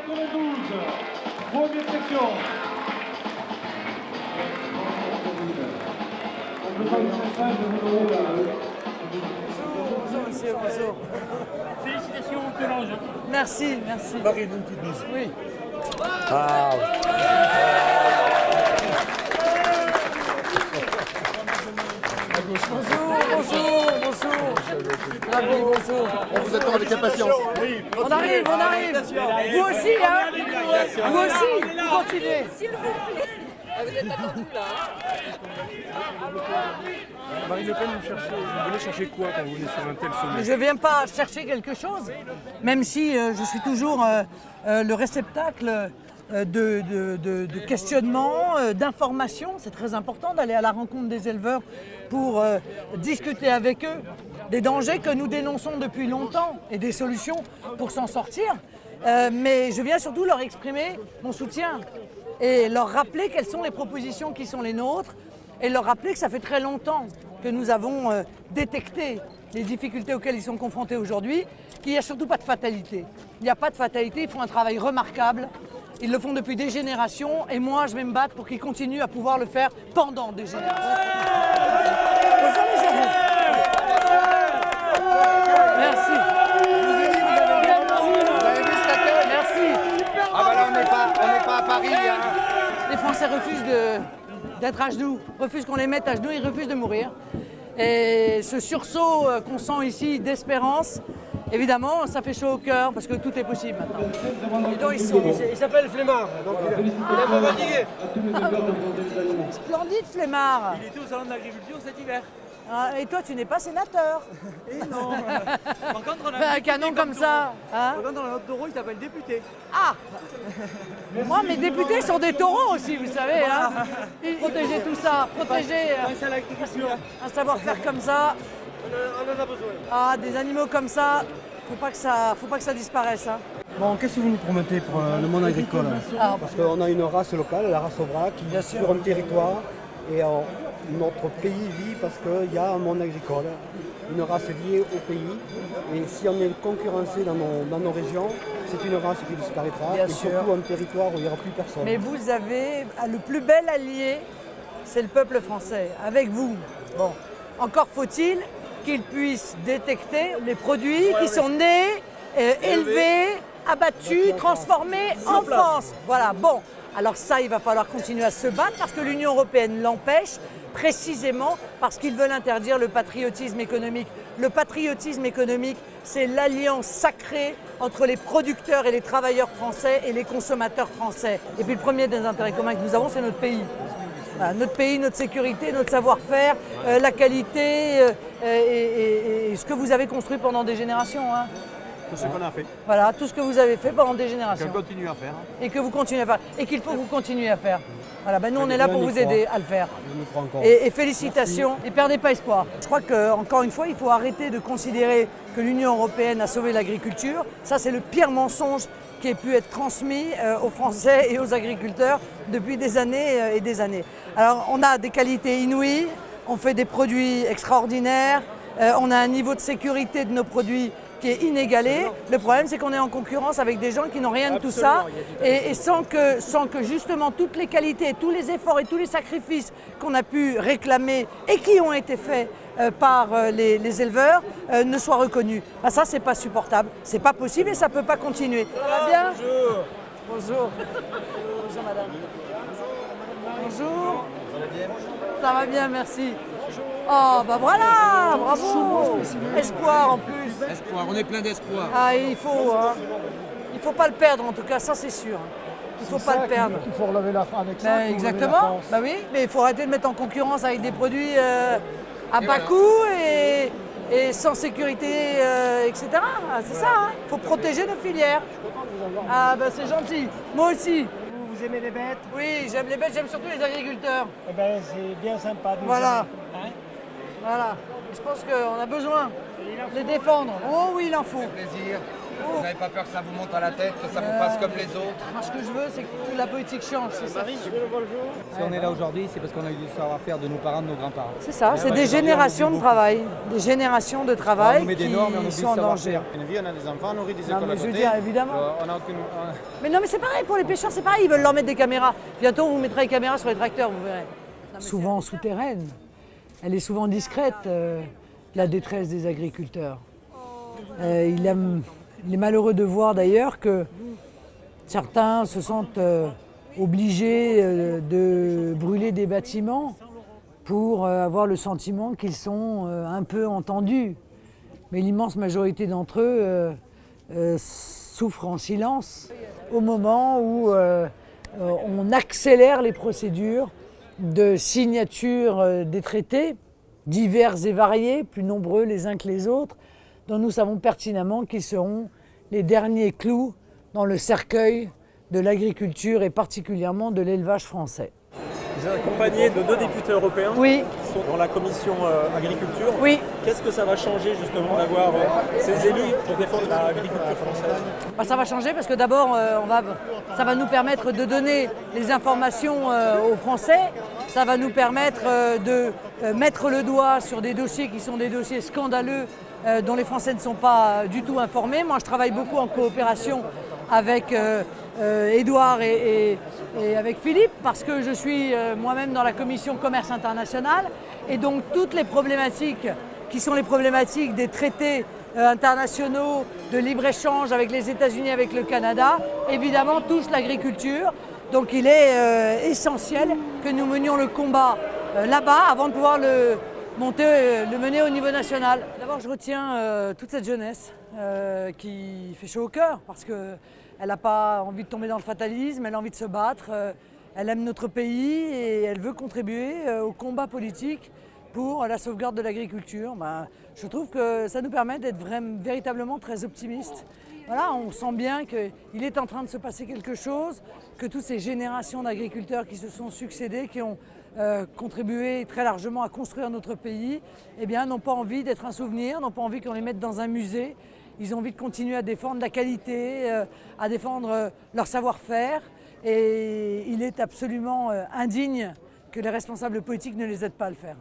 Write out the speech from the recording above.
92, première section. Bonjour, monsieur, bonjour. Félicitations, Pélange. Merci, merci. Marine, une petite bise. Oui. Ah, Bonjour. Ravi, bonjour. on vous attend avec impatience. On arrive. Vous aussi, hein? Vous aussi, vous continuez. S'il vous plaît. Vous êtes attendus là. Marine Le Pen, vous venez chercher quoi quand vous venez sur un tel sommet? Je ne viens pas chercher quelque chose, même si je suis toujours le réceptacle de questionnements, d'informations. C'est très important d'aller à la rencontre des éleveurs pour discuter avec eux des dangers que nous dénonçons depuis longtemps et des solutions pour s'en sortir. Mais je viens surtout leur exprimer mon soutien et leur rappeler quelles sont les propositions qui sont les nôtres et leur rappeler que ça fait très longtemps que nous avons détecté les difficultés auxquelles ils sont confrontés aujourd'hui, qu'il n'y a surtout pas de fatalité. Il n'y a pas de fatalité, ils font un travail remarquable, ils le font depuis des générations et moi je vais me battre pour qu'ils continuent à pouvoir le faire pendant des générations. Bonjour mes amis. Merci. Vous avez vu cet accueil? Merci. Ah bah là, on n'est pas à Paris. Hein. Les Français refusent d'être à genoux, refusent qu'on les mette à genoux, ils refusent de mourir. Et ce sursaut qu'on sent ici d'espérance, évidemment, ça fait chaud au cœur parce que tout est possible maintenant. Et donc, Il s'appelle Flemmard, donc il est un peu fatigué. Splendide Flemmard. Il était au salon de l'agriculture cet hiver. Ah, et toi, tu n'es pas sénateur. Et non. Par contre, on a Enfin, un canon comme ça. Hein? Par contre, on a notre taureau, il s'appelle député. Ah. Moi, mes députés sont des taureaux aussi, vous savez. Hein? Protéger tout ça, protéger C'est à l'agriculture. un savoir-faire comme ça. On en a besoin. Ah, des animaux comme ça, faut pas que ça disparaisse. Hein. Bon, qu'est-ce que vous nous promettez pour le monde agricole? Ah, Parce qu'on a une race locale, la race Aubrac, qui vit sur un territoire et notre pays vit parce qu'il y a un monde agricole, une race liée au pays. Et si on est concurrencé dans nos régions, c'est une race qui disparaîtra Bien et sûr. surtout un territoire où il n'y aura plus personne. mais vous avez le plus bel allié, c'est le peuple français, avec vous. Bon, encore faut-il qu'il puisse détecter les produits qui sont nés, élevés, abattus, transformés en France. Voilà, bon. Alors ça, il va falloir continuer à se battre parce que l'Union européenne l'empêche, précisément parce qu'ils veulent interdire le patriotisme économique. Le patriotisme économique, c'est l'alliance sacrée entre les producteurs et les travailleurs français et les consommateurs français. Et puis le premier des intérêts communs que nous avons, c'est notre pays. Voilà, notre pays, notre sécurité, notre savoir-faire, la qualité et ce que vous avez construit pendant des générations. Hein. Tout ce qu'on a fait. Voilà, tout ce que vous avez fait pendant des générations. Qu'on continue à faire. Et que vous continuez à faire. Et qu'il faut que vous continuiez à faire. Voilà, ben nous on est là pour vous aider à le faire. Je me crois encore. Et félicitations, et perdez pas espoir. Je crois qu'encore une fois, il faut arrêter de considérer que l'Union européenne a sauvé l'agriculture. Ça, c'est le pire mensonge qui ait pu être transmis aux Français et aux agriculteurs depuis des années et des années. Alors, on a des qualités inouïes, on fait des produits extraordinaires, on a un niveau de sécurité de nos produits qui est inégalé. Le problème, c'est qu'on est en concurrence avec des gens qui n'ont rien de tout ça et sans que justement toutes les qualités, tous les efforts et tous les sacrifices qu'on a pu réclamer et qui ont été faits par les éleveurs ne soient reconnus. Ben ça, c'est pas supportable, c'est pas possible et ça peut pas continuer. Ça va bien? Bonjour. Bonjour. Bonjour madame. Bonjour. Ça va bien, merci. Oh, bah voilà, bravo. Espoir en plus. Espoir, on est plein d'espoir. Ah, il faut pas le perdre en tout cas, ça c'est sûr. Il faut pas le perdre. Il faut relever la France avec ça. Ben, exactement, bah oui, mais il faut arrêter de mettre en concurrence avec des produits à bas coût et sans sécurité, etc. Ah, c'est ça, hein. Il faut protéger nos filières. Ah, bah c'est gentil. Moi aussi. Vous aimez les bêtes? Oui, j'aime les bêtes, j'aime surtout les agriculteurs. Eh ben, c'est bien sympa de vous Voilà. aimer. Hein? Voilà. Je pense qu'on a besoin de les défendre. Oh oui, il en faut. Plaisir. Vous n'avez pas peur que ça vous monte à la tête, que ça vous fasse comme les autres? Moi, ce que je veux, c'est que la politique change, c'est ça. Si on est là aujourd'hui, c'est parce qu'on a eu du savoir-faire de nos parents, de nos grands-parents. C'est ça, c'est ouais, des aujourd'hui, générations on de oublie travail. Des générations de travail On nous met des qui normes et on oublie sont en le danger. savoir-faire. Une vie, on a des enfants, on nourrit des Non, écoles mais à je veux côté. dire, évidemment. On a aucune... Mais non, mais c'est pareil pour les pêcheurs, c'est pareil, ils veulent leur mettre des caméras. Bientôt, on vous mettra des caméras sur les tracteurs, vous verrez. Souvent souterraine. Elle est souvent discrète, la détresse des agriculteurs. Il est malheureux de voir d'ailleurs que certains se sentent obligés de brûler des bâtiments pour avoir le sentiment qu'ils sont un peu entendus. Mais l'immense majorité d'entre eux souffrent en silence au moment où on accélère les procédures de signature des traités, divers et variés, plus nombreux les uns que les autres, dont nous savons pertinemment qu'ils seront les derniers clous dans le cercueil de l'agriculture et particulièrement de l'élevage français. Vous êtes accompagné de 2 députés européens Oui, qui sont dans la commission agriculture. oui. Qu'est-ce que ça va changer justement d'avoir ces élus pour défendre l'agriculture française? Bah, ça va changer parce que d'abord, ça va nous permettre de donner les informations aux Français. Ça va nous permettre de mettre le doigt sur des dossiers qui sont des dossiers scandaleux dont les Français ne sont pas du tout informés. Moi, je travaille beaucoup en coopération avec Édouard et avec Philippe parce que je suis moi-même dans la commission commerce international et donc toutes les problématiques qui sont les problématiques des traités internationaux de libre-échange avec les États-Unis, avec le Canada, évidemment touchent l'agriculture. Donc il est essentiel que nous menions le combat là-bas avant de pouvoir le mener au niveau national. D'abord, je retiens toute cette jeunesse qui fait chaud au cœur parce qu'elle n'a pas envie de tomber dans le fatalisme, elle a envie de se battre, elle aime notre pays et elle veut contribuer au combat politique pour la sauvegarde de l'agriculture. Je trouve que ça nous permet d'être véritablement très optimistes. Voilà, on sent bien qu'il est en train de se passer quelque chose, que toutes ces générations d'agriculteurs qui se sont succédés, qui ont contribué très largement à construire notre pays, eh bien, n'ont pas envie d'être un souvenir, n'ont pas envie qu'on les mette dans un musée. Ils ont envie de continuer à défendre la qualité, à défendre leur savoir-faire. Et il est absolument indigne que les responsables politiques ne les aident pas à le faire.